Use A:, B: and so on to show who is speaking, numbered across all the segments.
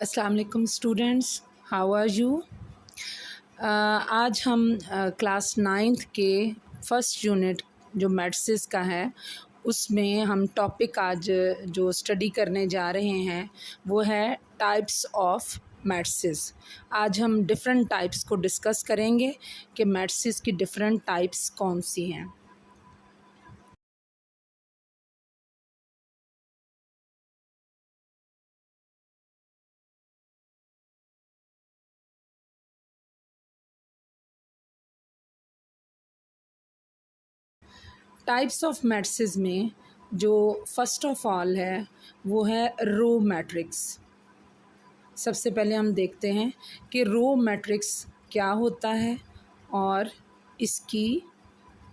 A: अस्सलाम वालेकुम students, how are you. आज हम क्लास नाइन्थ के फर्स्ट यूनिट जो मैथ्स का है उसमें हम टॉपिक आज जो स्टडी करने जा रहे हैं वो है टाइप्स ऑफ मैथ्स। आज हम डिफरेंट टाइप्स को डिस्कस करेंगे कि मैथ्स की डिफरेंट टाइप्स कौन सी हैं। टाइप्स ऑफ मैट्रिसेस में जो फर्स्ट ऑफ ऑल है वो है रो मैट्रिक्स। सबसे पहले हम देखते हैं कि रो मैट्रिक्स क्या होता है और इसकी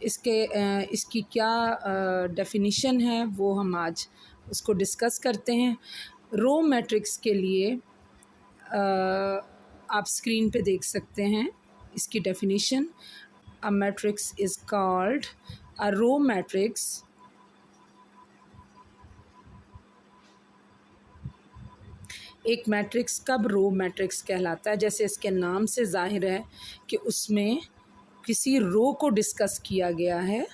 A: इसकी क्या डेफिनीशन है, वो हम आज उसको डिस्कस करते हैं। रो मैट्रिक्स के लिए आप स्क्रीन पे देख सकते हैं इसकी definition. A matrix is called a row matrix एक मैट्रिक्स कब रो मैट्रिक्स कहलाता है, जैसे इसके नाम से जाहिर है कि उसमें किसी रो को डिस्कस किया गया है।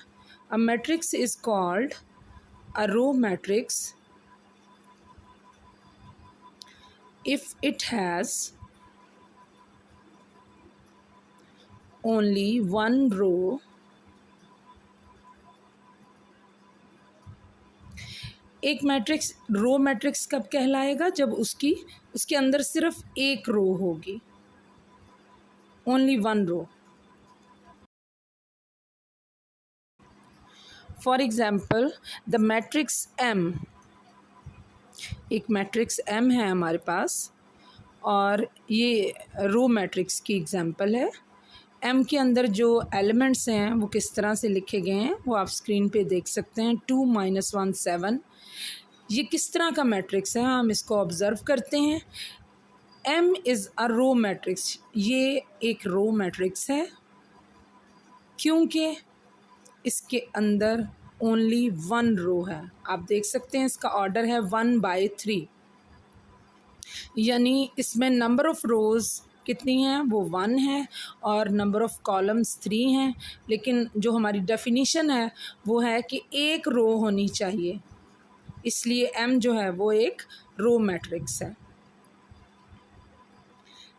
A: A matrix is called a row matrix if it has only one row एक मैट्रिक्स रो मैट्रिक्स कब कहलाएगा, जब उसके अंदर सिर्फ एक रो होगी, only one row. For example the matrix M, एक मैट्रिक्स एम है हमारे पास और ये रो मैट्रिक्स की एग्जाम्पल है। एम के अंदर जो एलिमेंट्स हैं वो किस तरह से लिखे गए हैं वो आप स्क्रीन पे देख सकते हैं। 2 - 1 7। ये किस तरह का मैट्रिक्स है, हम इसको ऑब्ज़र्व करते हैं। M is a row matrix, ये एक रो मैट्रिक्स है क्योंकि इसके अंदर ओनली वन रो है। आप देख सकते हैं इसका ऑर्डर है 1/3, यानी इसमें नंबर ऑफ़ रोज़ कितनी हैं, वो 1 है और नंबर ऑफ़ कॉलम्स 3 हैं। लेकिन जो हमारी डेफिनीशन है वो है कि एक रो होनी चाहिए, इसलिए एम जो है वो एक रो मैट्रिक्स है।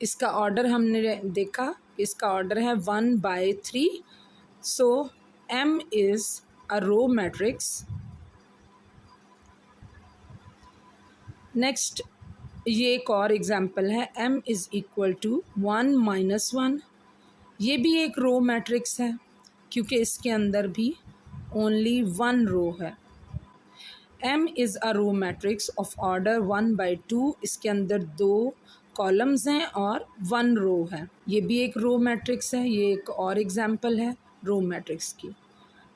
A: इसका ऑर्डर हमने देखा, इसका ऑर्डर है 1/3। So M is a row matrix. Next ये एक और एग्जांपल है, m इज़ इक्वल टू 1 - 1। ये भी एक रो मैट्रिक्स है क्योंकि इसके अंदर भी ओनली वन रो है। m is a row matrix of order 1/2। इसके अंदर 2 कॉलम्स हैं और 1 रो है। ये भी एक रो मैट्रिक्स है, ये एक और एग्जांपल है रो मैट्रिक्स की।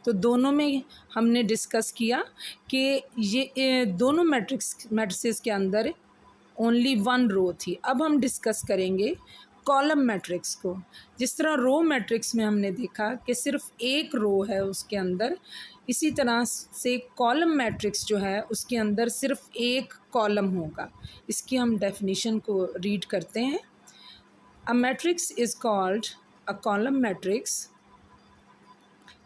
A: तो दोनों में हमने डिस्कस किया कि ये दोनों मैट्रिसेस के अंदर ओनली वन रो थी। अब हम डिस्कस करेंगे कॉलम मैट्रिक्स को। जिस तरह रो मैट्रिक्स में हमने देखा कि सिर्फ एक रो है उसके अंदर, इसी तरह से कॉलम मैट्रिक्स जो है उसके अंदर सिर्फ एक कॉलम होगा। इसकी हम डेफिनेशन को रीड करते हैं। अ matrix is called a column matrix.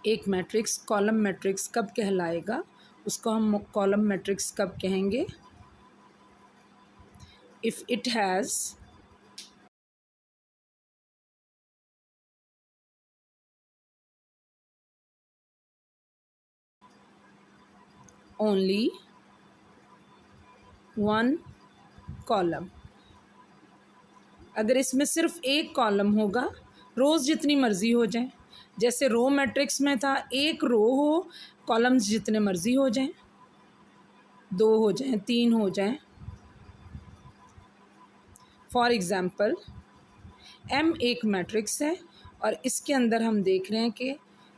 A: एक मैट्रिक्स कॉलम मैट्रिक्स कब कहलाएगा, उसको हम कॉलम मैट्रिक्स कब कहेंगे, if it has only one column. अगर इसमें सिर्फ एक कॉलम होगा, रोज़ जितनी मर्ज़ी हो जाए, जैसे रो मैट्रिक्स में था एक रो हो, कॉलम्स जितने मर्ज़ी हो जाएं, 2 हो जाएं, 3 हो जाएं। फॉर एग्ज़ाम्पल एम एक मैट्रिक्स है और इसके अंदर हम देख रहे हैं कि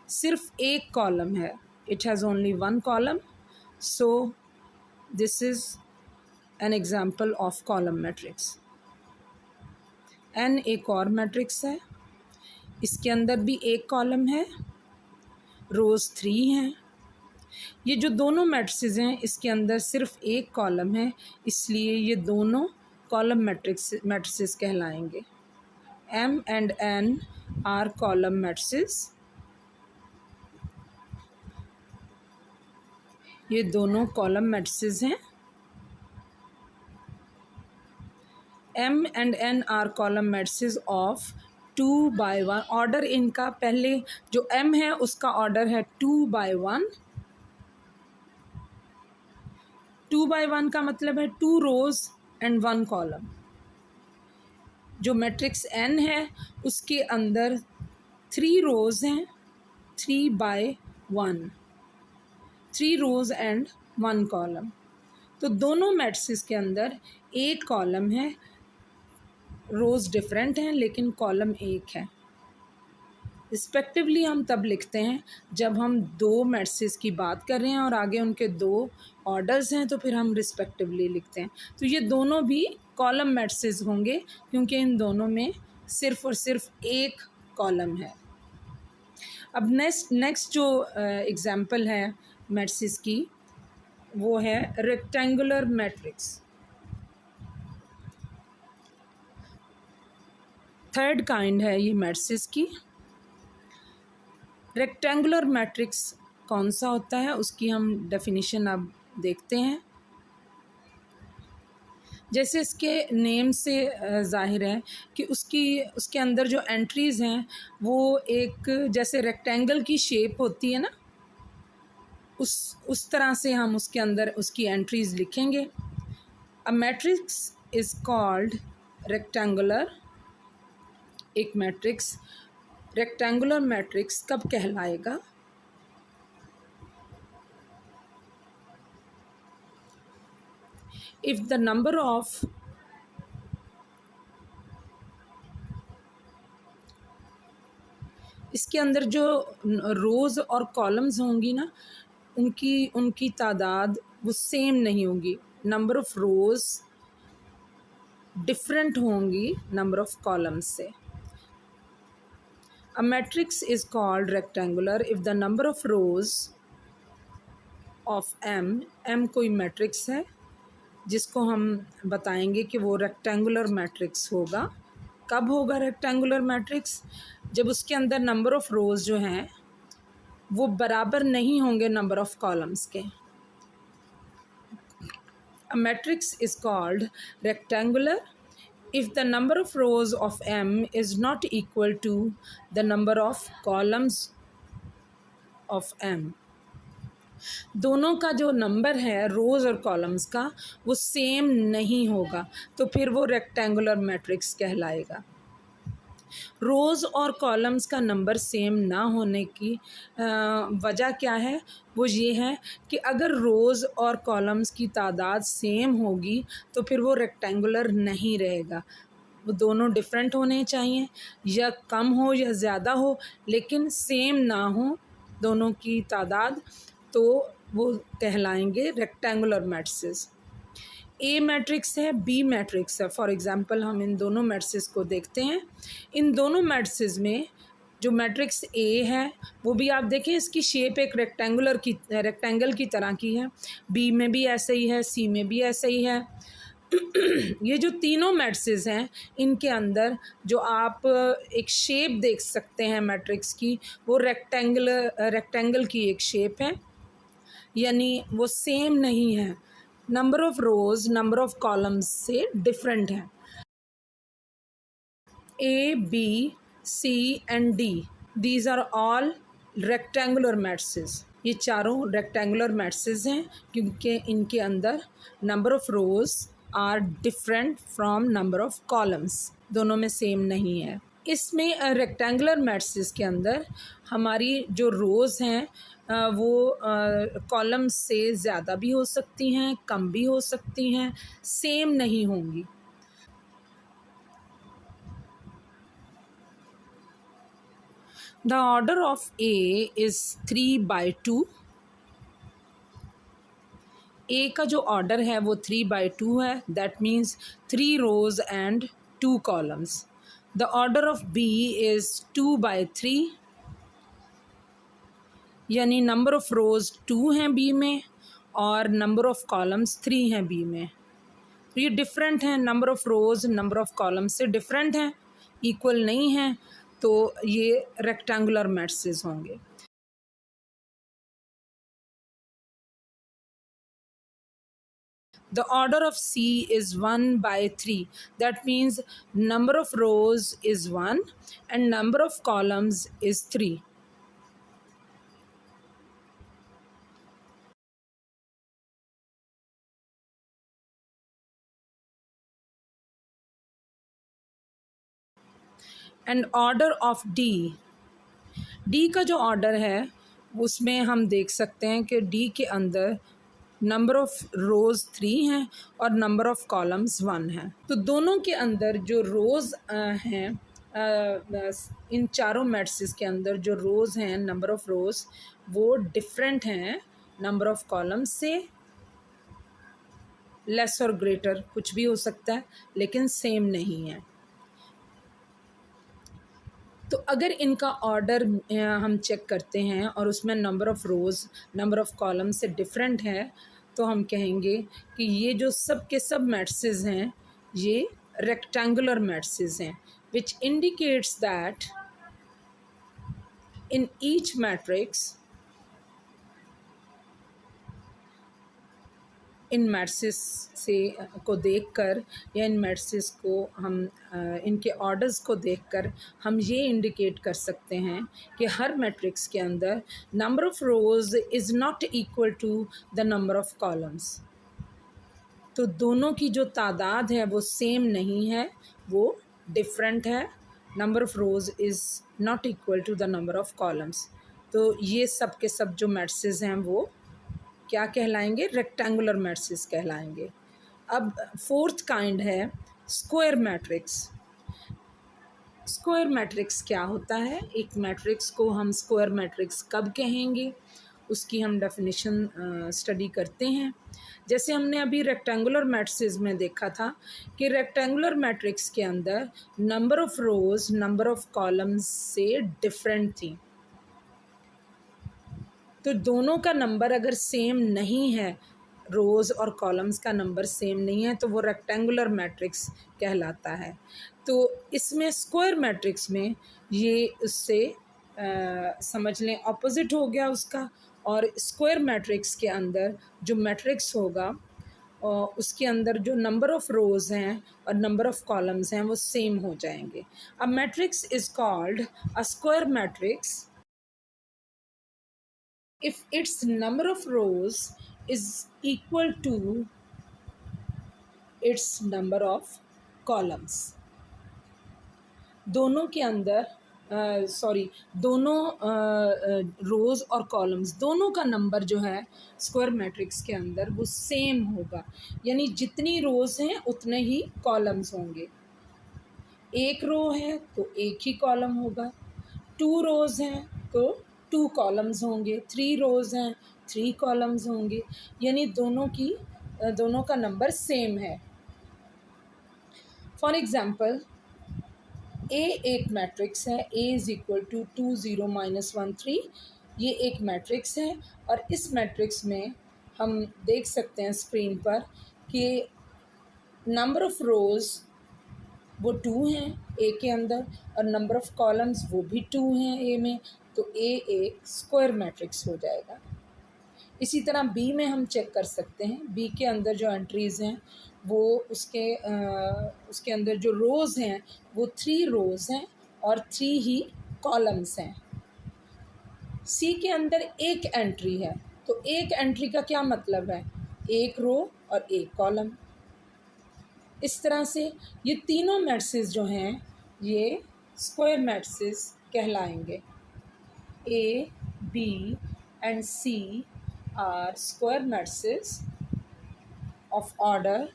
A: सिर्फ एक कॉलम है, it has only one column. So this is an example of column matrix. एन एक और मैट्रिक्स है, इसके अंदर भी एक कॉलम है, रोज़ 3 हैं। ये जो दोनों मैट्रिसेस हैं इसके अंदर सिर्फ एक कॉलम है, इसलिए ये दोनों कॉलम मैट्रिसेस कहलाएंगे। M and N are column matrices. ये दोनों कॉलम मैट्रिसेस हैं। M and N are column matrices of 2/1। Order इनका पहले जो M है उसका ऑर्डर है 2/1। 2/1 का मतलब है 2 रोज एंड 1 कॉलम। जो मैट्रिक्स N है उसके अंदर 3 रोज हैं, 3/1, 3 रोज एंड 1 कॉलम। तो दोनों मैट्रिक्स के अंदर एक कॉलम है, रोज डिफरेंट हैं लेकिन कॉलम एक है। रिस्पेक्टिवली हम तब लिखते हैं जब हम दो मैट्रिक्स की बात कर रहे हैं और आगे उनके दो ऑर्डर्स हैं, तो फिर हम रिस्पेक्टिवली लिखते हैं। तो ये दोनों भी कॉलम मैट्रिक्स होंगे क्योंकि इन दोनों में सिर्फ और सिर्फ एक कॉलम है। अब नेक्स्ट जो एग्जांपल है मैट्रिक्स की वो है रेक्टेंगुलर मैट्रिक्स। थर्ड काइंड है ये मैट्रिक्स की। रेक्टेंगुलर मैट्रिक्स कौन सा होता है उसकी हम डेफिनेशन अब देखते हैं। जैसे इसके नेम से ज़ाहिर है कि उसके अंदर जो एंट्रीज़ हैं वो एक जैसे रेक्टेंगल की शेप होती है ना, उस तरह से हम उसके अंदर उसकी एंट्रीज़ लिखेंगे। अ मैट्रिक्स इज़ कॉल्ड रेक्टेंगुलर। एक मैट्रिक्स रेक्टेंगुलर मैट्रिक्स कब कहलाएगा? इफ़ द नंबर ऑफ इसके अंदर जो रोज़ और कॉलम्स होंगी ना उनकी तादाद वो सेम नहीं होगी। नंबर ऑफ़ रोज़ डिफरेंट होंगी नंबर ऑफ़ कॉलम्स से। A matrix is called rectangular if the number of rows of M कोई मैट्रिक्स है जिसको हम बताएंगे कि वो रेक्टेंगुलर मैट्रिक्स होगा। कब होगा रेक्टेंगुलर मैट्रिक्स? जब उसके अंदर नंबर ऑफ़ रोज़ जो हैं वो बराबर नहीं होंगे नंबर ऑफ़ कॉलम्स के। A matrix is called rectangular if the number of rows of M is not equal to the number of columns of M। दोनों का जो नंबर है रोज़ और कॉलम्स का वो सेम नहीं होगा तो फिर वो रेक्टेंगुलर मैट्रिक्स कहलाएगा। रोज़ और कॉलम्स का नंबर सेम ना होने की वजह क्या है? वो ये है कि अगर रोज़ और कॉलम्स की तादाद सेम होगी तो फिर वो रेक्टेंगुलर नहीं रहेगा। वो दोनों डिफरेंट होने चाहिए, या कम हो या ज़्यादा हो लेकिन सेम ना हो दोनों की तादाद, तो वो कहलाएंगे रेक्टेंगुलर मैट्रिक्स। ए मैट्रिक्स है, बी मैट्रिक्स है। फॉर एग्ज़ाम्पल हम इन दोनों मैट्रिक्स को देखते हैं। इन दोनों मैट्रिक्स में जो मैट्रिक्स ए है वो भी आप देखें इसकी शेप एक रेक्टेंगल की तरह की है। बी में भी ऐसे ही है, सी में भी ऐसे ही है। ये जो तीनों मैट्रिक्स हैं इनके अंदर जो आप एक शेप देख सकते हैं मैट्रिक्स की, वो रेक्टेंगल की एक शेप है, यानी वो सेम नहीं है। Number of rows number of columns से डिफरेंट है। A, B, C and D, these are all rectangular matrix. ये चारों रेक्टेंगुलर मैट्रिक्स हैं क्योंकि इनके अंदर number of rows are different from number of columns, दोनों में सेम नहीं है। इसमें रेक्टेंगुलर मैट्रिक्स के अंदर हमारी जो रोज़ हैं वो कॉलम्स से ज़्यादा भी हो सकती हैं, कम भी हो सकती हैं, सेम नहीं होंगी। The order of A is 3/2। A का जो ऑर्डर है वो 3/2 है। That means 3 rows and 2 columns. The order of B is 2/3, यानी नंबर ऑफ़ रोज़ 2 हैं बी में और नंबर ऑफ़ कॉलम्स 3 हैं बी में। तो ये डिफरेंट हैं, number of rows number of columns से डिफरेंट हैं, इक्वल नहीं हैं, तो ये रेक्टेंगुलर मैट्रिसेस होंगे। The order of C is 1 by 3. That means number of rows is 1 and number of columns is 3. And order of D का जो order है उसमें हम देख सकते हैं कि D के अंदर नंबर ऑफ़ रोज़ 3 हैं और नंबर ऑफ़ कॉलम्स 1 है। तो दोनों के अंदर जो रोज़ हैं, इन चारों मैट्रिसेस के अंदर जो रोज़ हैं, नंबर ऑफ़ रोज़ वो डिफरेंट हैं नंबर ऑफ़ कॉलम्स से, लेस और ग्रेटर कुछ भी हो सकता है, लेकिन सेम नहीं है। तो अगर इनका ऑर्डर हम चेक करते हैं और उसमें number of rows number of column से डिफरेंट है, तो हम कहेंगे कि ये जो सब के सब मैट्रिसेस हैं ये रेक्टेंगुलर मैट्रिसेस हैं, which indicates that in each matrix, in matrices से को देखकर या इन मैट्रिसेस को हम इनके ऑर्डर्स को देखकर हम ये इंडिकेट कर सकते हैं कि हर मैट्रिक्स के अंदर number of rows is not equal to the number of columns. तो दोनों की जो तादाद है वो सेम नहीं है, वो डिफरेंट है। Number of rows is not equal to the number of columns. तो ये सब के सब जो मैट्रिसेस हैं वो क्या कहलाएंगे? रेक्टेंगुलर मैट्रिसेस कहलाएंगे। अब फोर्थ काइंड है स्क्वायर मैट्रिक्स। स्क्वायर मैट्रिक्स क्या होता है? एक मैट्रिक्स को हम स्क्वायर मैट्रिक्स कब कहेंगे, उसकी हम डेफिनेशन स्टडी करते हैं। जैसे हमने अभी रेक्टेंगुलर मैट्रिसेस में देखा था कि रेक्टेंगुलर मैट्रिक्स के अंदर number of rows number of columns से डिफरेंट थी। तो दोनों का नंबर अगर सेम नहीं है, रोज़ और कॉलम्स का नंबर सेम नहीं है, तो वो रेक्टेंगुलर मैट्रिक्स कहलाता है। तो इसमें स्क्वायर मैट्रिक्स में ये उससे समझ लें ऑपोजिट हो गया उसका, और स्क्वायर मैट्रिक्स के अंदर जो मैट्रिक्स होगा उसके अंदर जो नंबर ऑफ़ रोज़ हैं और नंबर ऑफ़ कॉलम्स हैं वो सेम हो जाएंगे। अ matrix is called a square matrix if its number of rows is equal to its number of columns। दोनों के अंदर दोनों रोज़ और कॉलम्स दोनों का नंबर जो है स्क्वायर मैट्रिक्स के अंदर वो सेम होगा, यानी जितनी रोज़ हैं उतने ही कॉलम्स होंगे। एक रो है तो एक ही कॉलम होगा, 2 रोज़ हैं तो 2 कॉलम्स होंगे, 3 रोज़ हैं 3 कॉलम्स होंगे, यानी दोनों का नंबर सेम है। फॉर एग्ज़ाम्पल ए एक मैट्रिक्स है, ए इज़ इक्वल टू 2 0 -1 3, ये एक मैट्रिक्स है और इस मैट्रिक्स में हम देख सकते हैं स्क्रीन पर कि नंबर ऑफ़ रोज़ वो 2 हैं ए के अंदर और नंबर ऑफ़ कॉलम्स वो भी 2 हैं ए में, तो ए एक स्क्वायर मैट्रिक्स हो जाएगा। इसी तरह बी में हम चेक कर सकते हैं, बी के अंदर जो एंट्रीज़ हैं वो उसके अंदर जो रोज़ हैं वो 3 रोज़ हैं और 3 ही कॉलम्स हैं। सी के अंदर एक एंट्री है, तो एक एंट्री का क्या मतलब है? एक रो और एक कॉलम। इस तरह से ये तीनों मैट्रिसेस जो हैं ये स्क्वायर मैट्रिसेस कहलाएंगे। A, B and C are square matrices of order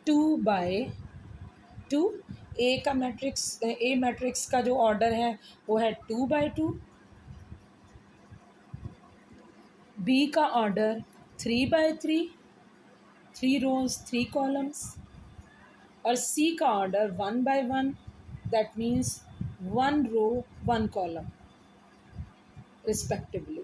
A: 2 by 2। A matrix का जो ऑर्डर है वो है 2 बाय 2, बी का ऑर्डर 3 बाय 3, 3 रोज 3 कॉलम्स, और सी का order 1 by 1, that means 1 row 1 column respectively.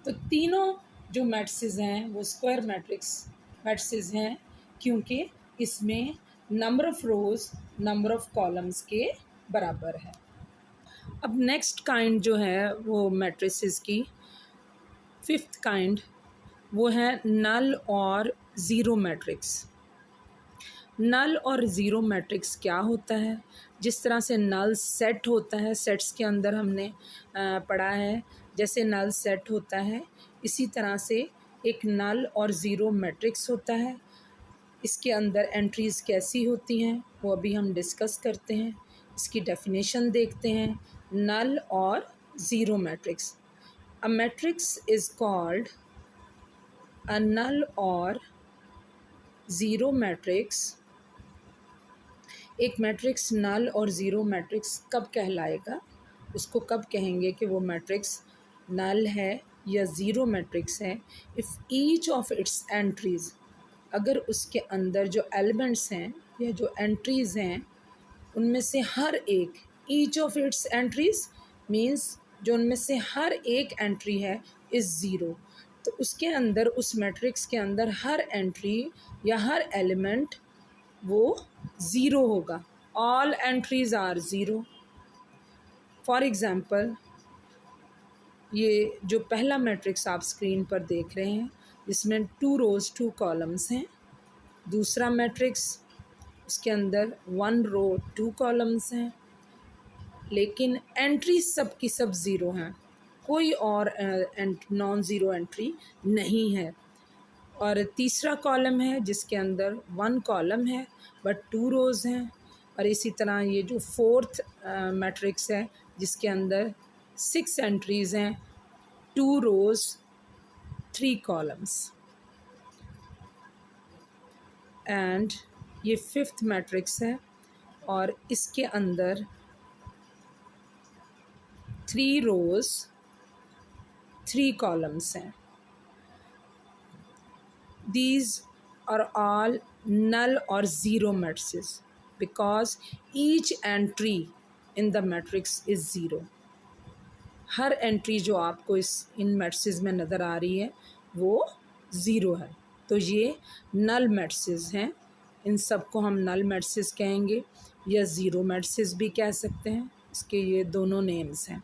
A: तो तीनों जो मैट्रिसेस हैं वो स्क्वायर मैट्रिसेस हैं, क्योंकि इसमें number of rows number of columns के बराबर है। अब नेक्स्ट काइंड जो है वो मैट्रिसेस की, फिफ्थ काइंड, वो है नल और ज़ीरो मैट्रिक्स। नल और ज़ीरो मैट्रिक्स क्या होता है? जिस तरह से नल सेट होता है, सेट्स के अंदर हमने पढ़ा है, जैसे नल सेट होता है इसी तरह से एक नल और ज़ीरो मैट्रिक्स होता है। इसके अंदर एंट्रीज़ कैसी होती हैं वो अभी हम डिस्कस करते हैं। इसकी डेफिनेशन देखते हैं। नल और zero matrix, a matrix is called a null और ज़ीरो मैट्रिक्स। एक मैट्रिक्स नल और ज़ीरो मैट्रिक्स कब कहलाएगा, उसको कब कहेंगे कि वो मैट्रिक्स नल है या ज़ीरो मैट्रिक्स है? If each of its entries, अगर उसके अंदर जो एलिमेंट्स हैं या जो एंट्रीज़ हैं उनमें से हर एक, each of its entries means जो उनमें से हर एक एंट्री है इज़ ज़ीरो, तो उसके अंदर, उस मैट्रिक्स के अंदर हर एंट्री या हर एलिमेंट वो ज़ीरो होगा। All entries are zero. For example, ये जो पहला मैट्रिक्स आप स्क्रीन पर देख रहे हैं इसमें 2 रोज़ 2 कॉलम्स हैं। दूसरा मैट्रिक्स, उसके अंदर 1 रो 2 कॉलम्स हैं, लेकिन एंट्री सब की सब ज़ीरो हैं, कोई और नॉन ज़ीरो एंट्री नहीं है। और तीसरा कॉलम है जिसके अंदर 1 कॉलम है बट 2 रोज़ हैं। और इसी तरह ये जो फोर्थ मैट्रिक्स है जिसके अंदर 6 एंट्रीज़ हैं, 2 रोज़ 3 कॉलम्स। एंड ये फिफ्थ मैट्रिक्स है और इसके अंदर 3 रोज़ 3 कॉलम्स हैं। These are all null or zero matrices because each entry in the matrix is zero. Her entry जो आपको इन मैट्रिसेस में नज़र आ रही है वो ज़ीरो है, तो ये नल मैट्रिसेस हैं। इन सब को हम नल मैट्रिसेस कहेंगे या ज़ीरो मैट्रिसेस भी कह सकते हैं, इसके ये दोनों नेम्स हैं।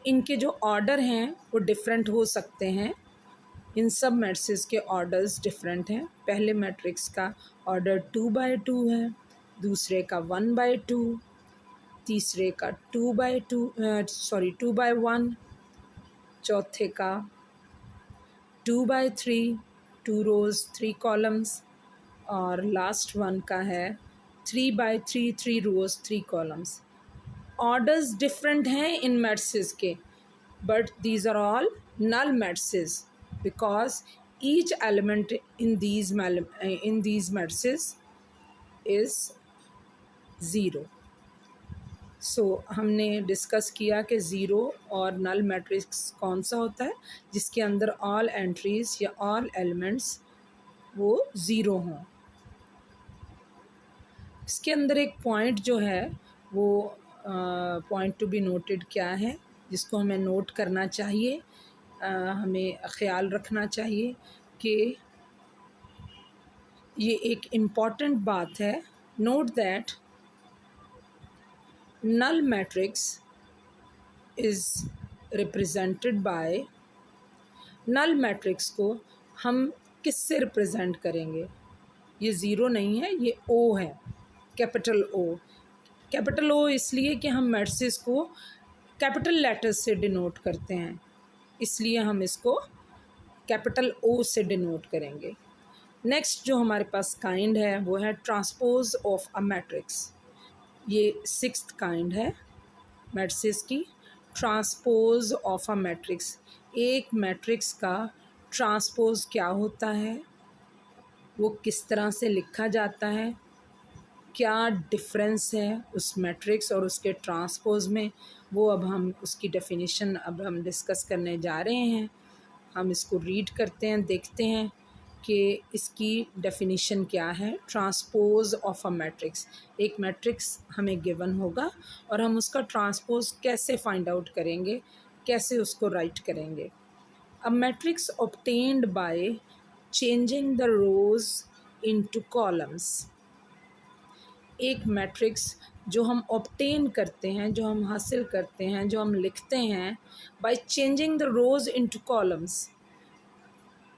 A: इनके जो ऑर्डर हैं वो डिफरेंट हो सकते हैं। इन सब मैट्रिसेस के ऑर्डर्स डिफरेंट हैं। पहले मैट्रिक्स का ऑर्डर 2/2 है, दूसरे का 1/2, तीसरे का 2/1, चौथे का 2/3, 2 रोज़ 3 कॉलम्स, और लास्ट वन का है 3/3, 3 रोज़ 3 कॉलम्स। ऑर्डर्स डिफरेंट हैं इन मैट्रिसेस के, but these are all null matrices because each element in these matrices is zero. So हमने डिस्कस किया कि ज़ीरो और नल मैट्रिक्स कौन सा होता है, जिसके अंदर ऑल एंट्रीज़ या ऑल एलिमेंट्स वो ज़ीरो हों। इसके अंदर एक पॉइंट जो है वो पॉइंट टू बी नोटेड क्या है, जिसको हमें नोट करना चाहिए, हमें ख़्याल रखना चाहिए कि ये एक इम्पॉर्टेंट बात है। Note that null matrix is represented by, null matrix को हम किससे रिप्रेजेंट करेंगे? ये ज़ीरो नहीं है, ये ओ है, कैपिटल ओ। कैपिटल ओ इसलिए कि हम मैट्रिसेस को कैपिटल लेटर्स से डिनोट करते हैं, इसलिए हम इसको कैपिटल ओ से डिनोट करेंगे। नेक्स्ट जो हमारे पास काइंड है वो है ट्रांसपोज ऑफ अ मैट्रिक्स। ये सिक्स्थ काइंड है मैट्रिसेस की, ट्रांसपोज ऑफ अ मैट्रिक्स। एक मैट्रिक्स का ट्रांसपोज क्या होता है, वो किस तरह से लिखा जाता है, क्या डिफरेंस है उस मैट्रिक्स और उसके ट्रांसपोज में, वो अब हम उसकी डेफिनेशन अब हम डिस्कस करने जा रहे हैं। हम इसको रीड करते हैं, देखते हैं कि इसकी डेफिनेशन क्या है। ट्रांसपोज ऑफ अ मैट्रिक्स, एक मैट्रिक्स हमें गिवन होगा और हम उसका ट्रांसपोज कैसे फाइंड आउट करेंगे, कैसे उसको राइट करेंगे। A matrix obtained by changing the rows into columns. एक मैट्रिक्स जो हम ऑब्टेन करते हैं, जो हम हासिल करते हैं, जो हम लिखते हैं by changing the rows into columns.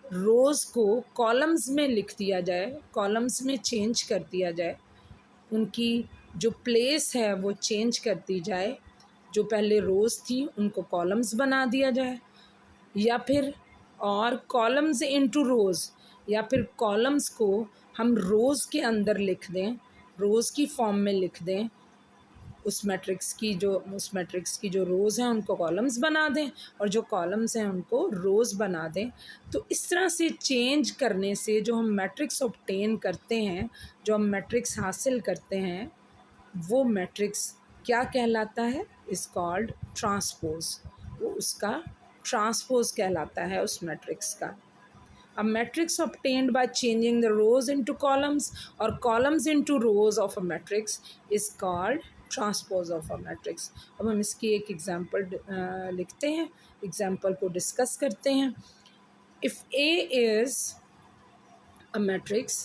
A: Rows को कॉलम्स में लिख दिया जाए, कॉलम्स में चेंज कर दिया जाए, उनकी जो प्लेस है वो चेंज कर दी जाए, जो पहले रोज़ थी उनको कॉलम्स बना दिया जाए, या फिर और कॉलम्स इनटू रोज़, या फिर कॉलम्स को हम रोज़ के अंदर लिख दें, रोज़ की फॉर्म में लिख दें, उस मैट्रिक्स की जो रोज़ हैं उनको कॉलम्स बना दें और जो कॉलम्स हैं उनको रोज़ बना दें। तो इस तरह से चेंज करने से जो हम मैट्रिक्स ऑब्टेन करते हैं, जो हम मैट्रिक्स हासिल करते हैं, वो मैट्रिक्स क्या कहलाता है? Is called transpose. वो उसका ट्रांसपोज कहलाता है उस मैट्रिक्स का। A matrix obtained by changing the rows into columns or columns into rows of a matrix is called transpose of a matrix. अब हम इसकी एक एग्जांपल लिखते हैं, एग्जांपल को डिस्कस करते हैं। If A is a matrix,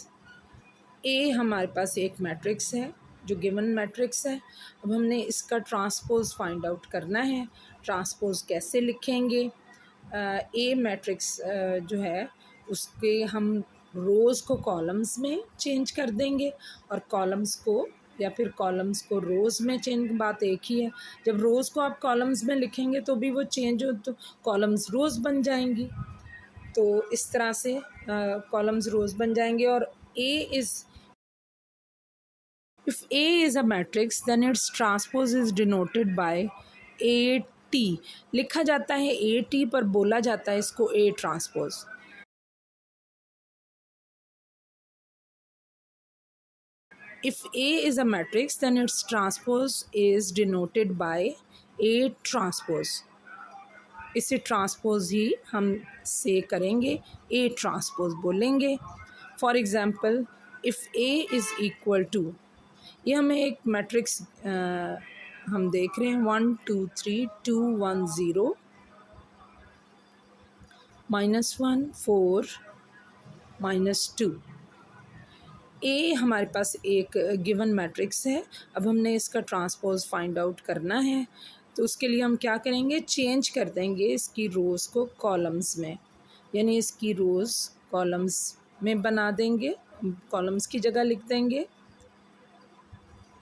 A: A हमारे पास एक मैट्रिक्स है जो गिवन मैट्रिक्स है। अब हमने इसका ट्रांसपोज फाइंड आउट करना है। ट्रांसपोज कैसे लिखेंगे? ए मैट्रिक्स जो है उसके हम रोज़ को कॉलम्स में चेंज कर देंगे और कॉलम्स को या फिर कॉलम्स को रोज़ में चेंज। बात एक ही है, जब रोज़ को आप कॉलम्स में लिखेंगे तो भी वो चेंज हो, तो कॉलम्स रोज़ बन जाएंगी। तो इस तरह से कॉलम्स रोज़ बन जाएंगे। और A is If A is a matrix, then its transpose is denoted by AT. लिखा जाता है AT, पर बोला जाता है इसको A transpose. If A is a matrix, then its transpose is denoted by A transpose. इसे ट्रांसपोज ही हम से करेंगे, A ट्रांसपोज बोलेंगे। For example, if A is equal to, ये हमें एक मैट्रिक्स हम देख रहे हैं 1 2 3 2 1 0 -1 4 -2। ए हमारे पास एक गिवन मैट्रिक्स है। अब हमने इसका ट्रांसपोज फाइंड आउट करना है, तो उसके लिए हम क्या करेंगे? चेंज कर देंगे इसकी रोज़ को कॉलम्स में, यानी इसकी रोज़ कॉलम्स में बना देंगे, कॉलम्स की जगह लिख देंगे।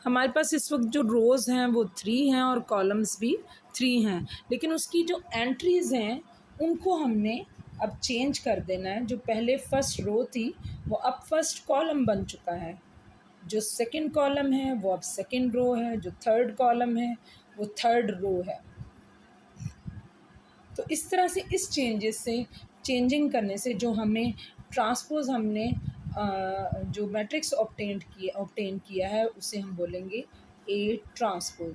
A: हमारे पास इस वक्त जो रोज़ हैं वो 3 हैं और कॉलम्स भी 3 हैं, लेकिन उसकी जो एंट्रीज़ हैं उनको हमने अब चेंज कर देना है। जो पहले फर्स्ट रो थी वो अब फर्स्ट कॉलम बन चुका है, जो सेकंड कॉलम है वो अब सेकंड रो है, जो थर्ड कॉलम है वो थर्ड रो है। तो इस तरह से इस चेंजिंग करने से जो हमें ट्रांसपोज हमने जो मैट्रिक्स ऑब्टेन किया है उसे हम बोलेंगे ए ट्रांसपोज।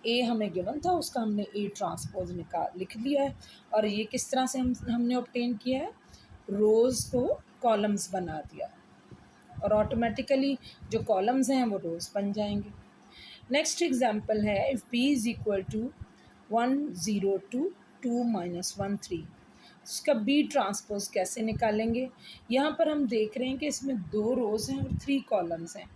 A: ए हमें गिवन था, उसका हमने ए ट्रांसपोज लिख दिया है। और ये किस तरह से हमने ऑब्टेन किया है? रोज़ को कॉलम्स बना दिया और ऑटोमेटिकली जो कॉलम्स हैं वो रोज़ बन जाएंगे। नेक्स्ट एग्जांपल है, if B is equal to 1 0 2 2 -1 3। उसका बी ट्रांसपोज कैसे निकालेंगे? यहाँ पर हम देख रहे हैं कि इसमें 2 रोज़ हैं और 3 कॉलम्स हैं।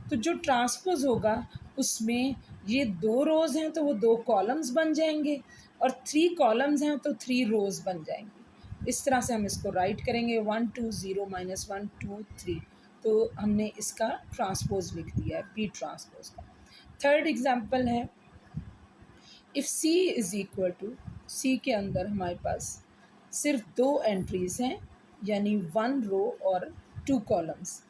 A: तो जो ट्रांसपोज होगा उसमें ये 2 रोज़ हैं तो वो 2 कॉलम्स बन जाएंगे और 3 कॉलम्स हैं तो 3 रोज़ बन जाएंगी। इस तरह से हम इसको राइट करेंगे 1 2 0 -1 2 3। तो हमने इसका ट्रांसपोज लिख दिया है बी ट्रांसपोज का। थर्ड एग्जाम्पल है, if C is equal to, C के अंदर हमारे पास सिर्फ 2 एंट्रीज़ हैं, यानी 1 रो और 2 कॉलम्स।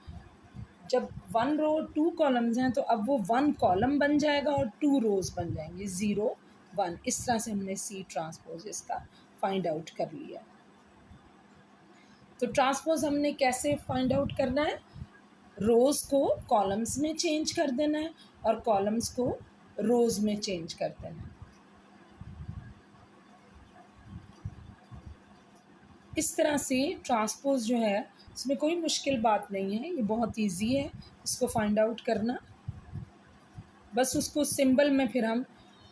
A: जब 1 रो 2 कॉलम्स हैं तो अब वो 1 कॉलम बन जाएगा और 2 रोज़ बन जाएंगी 0 1। इस तरह से हमने सी ट्रांसपोज इसका फाइंड आउट कर लिया। तो ट्रांसपोज हमने कैसे फाइंड आउट करना है? रोज़ को कॉलम्स में चेंज कर देना है और कॉलम्स को रोज़ में चेंज कर देना है। इस तरह से ट्रांसपोज जो है इसमें कोई मुश्किल बात नहीं है, ये बहुत इजी है इसको फाइंड आउट करना। बस उसको सिंबल में फिर हम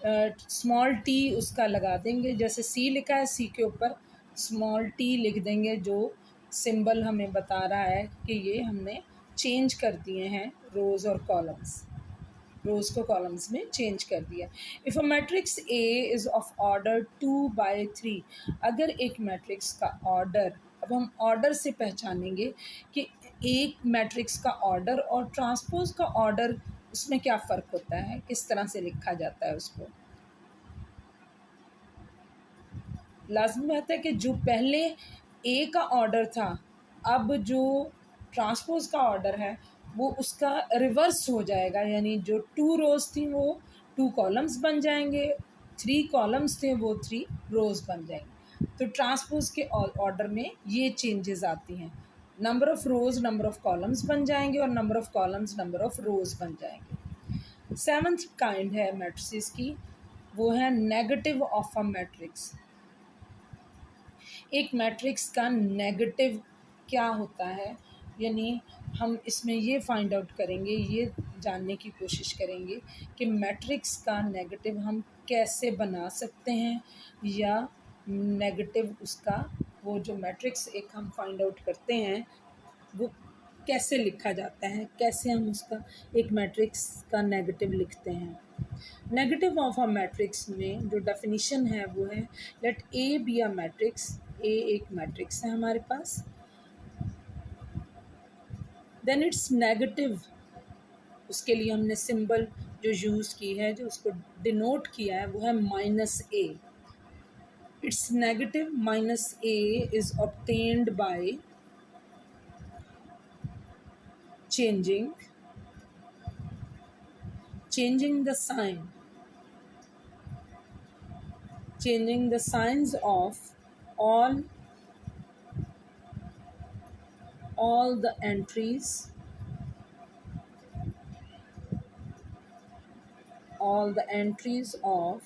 A: स्मॉल टी उसका लगा देंगे, जैसे सी लिखा है सी के ऊपर स्मॉल टी लिख देंगे, जो सिंबल हमें बता रहा है कि ये हमने चेंज कर दिए हैं रोज़ और कॉलम्स, रोज़ को कॉलम्स में चेंज कर दिया। If a matrix A is of order 2/3, अगर एक मैट्रिक्स का ऑर्डर, अब हम ऑर्डर से पहचानेंगे कि एक मैट्रिक्स का ऑर्डर और ट्रांसपोज का ऑर्डर, उसमें क्या फ़र्क होता है, किस तरह से लिखा जाता है उसको। लाज़मी बात है कि जो पहले ए का ऑर्डर था, अब जो ट्रांसपोज का ऑर्डर है वो उसका रिवर्स हो जाएगा, यानी जो 2 रोज़ थी वो 2 कॉलम्स बन जाएंगे, 3 कॉलम्स थे वो 3 रोज़ बन जाएंगे। तो ट्रांसपोज के ऑर्डर में ये चेंजेस आती हैं, number of rows number of columns बन जाएंगे और number of columns number of rows बन जाएंगे। 7th काइंड है मैट्रिसेस की, वो है नेगेटिव ऑफ अ मैट्रिक्स। एक मैट्रिक्स का नेगेटिव क्या होता है, यानी हम इसमें ये फाइंड आउट करेंगे, ये जानने की कोशिश करेंगे कि मैट्रिक्स का नेगेटिव हम कैसे बना सकते हैं, या नेगेटिव उसका, वो जो मैट्रिक्स एक हम फाइंड आउट करते हैं वो कैसे लिखा जाता है, कैसे हम उसका एक मैट्रिक्स का नेगेटिव लिखते हैं। नेगेटिव ऑफ अ मैट्रिक्स में जो डेफिनेशन है वो है, let A be a matrix, A एक मैट्रिक्स है हमारे पास, देन इट्स नेगेटिव, उसके लिए हमने सिंबल जो यूज़ की है, जो उसको डिनोट किया है वो है -a। It's negative -a is obtained by changing the sign, changing the signs of all the entries, all the entries of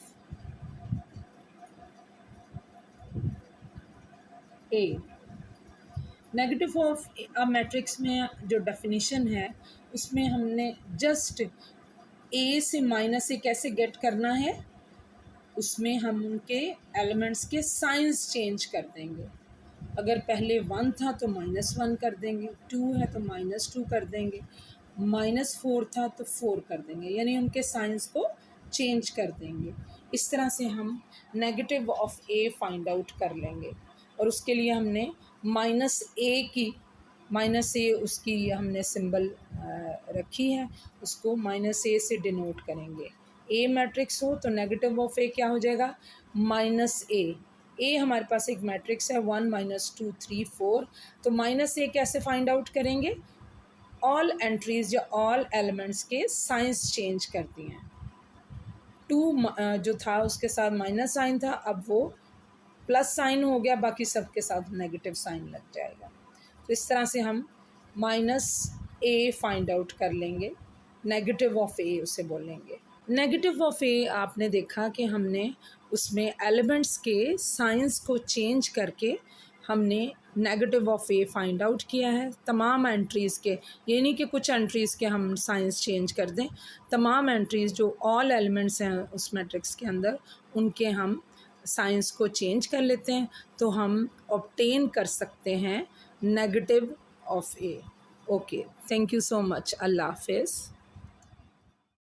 A: A। Negative of a matrix में जो डेफिनेशन है उसमें हमने जस्ट ए से -a कैसे गेट करना है, उसमें हम उनके एलिमेंट्स के साइंस चेंज कर देंगे। अगर पहले 1 था तो -1 कर देंगे, 2 है तो -2 कर देंगे, -4 था तो 4 कर देंगे, यानी उनके साइंस को चेंज कर देंगे। इस तरह से हम negative of A find out कर लेंगे, और उसके लिए हमने -a उसकी हमने सिंबल रखी है, उसको -a से डिनोट करेंगे। ए मैट्रिक्स हो तो नेगेटिव ऑफ ए क्या हो जाएगा, -a। ए हमारे पास एक मैट्रिक्स है 1 -2 3 4, तो -a कैसे फाइंड आउट करेंगे, ऑल एंट्रीज या ऑल एलिमेंट्स के साइंस चेंज करती हैं। 2 जो था उसके साथ माइनस साइन था, अब वो प्लस साइन हो गया, बाकी सब के साथ नेगेटिव साइन लग जाएगा। तो इस तरह से हम -a फाइंड आउट कर लेंगे, नेगेटिव ऑफ ए उसे बोलेंगे। नेगेटिव ऑफ ए आपने देखा कि हमने उसमें एलिमेंट्स के साइंस को चेंज करके हमने negative of A find out किया है। तमाम एंट्रीज़ के, ये नहीं कि कुछ एंट्रीज़ के हम साइंस चेंज कर दें, तमाम एंट्रीज़ जो ऑल एलिमेंट्स हैं उस मैट्रिक्स के अंदर, उनके हम साइंस को चेंज कर लेते हैं, तो हम ऑब्टेन कर सकते हैं negative of A. Okay, thank you so much. अल्लाह हाफिज़।